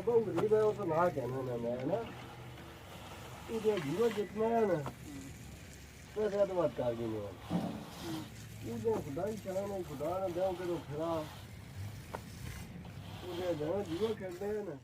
बहुत गरीब है वो तो ना कहना ना मैं ना ये जीवन जितना है ना पैसा तो बात कर नहीं है ये जो खुदा ही चलाना खुदा ना दो के तो खरा वो जो जीवन कहते हैं ना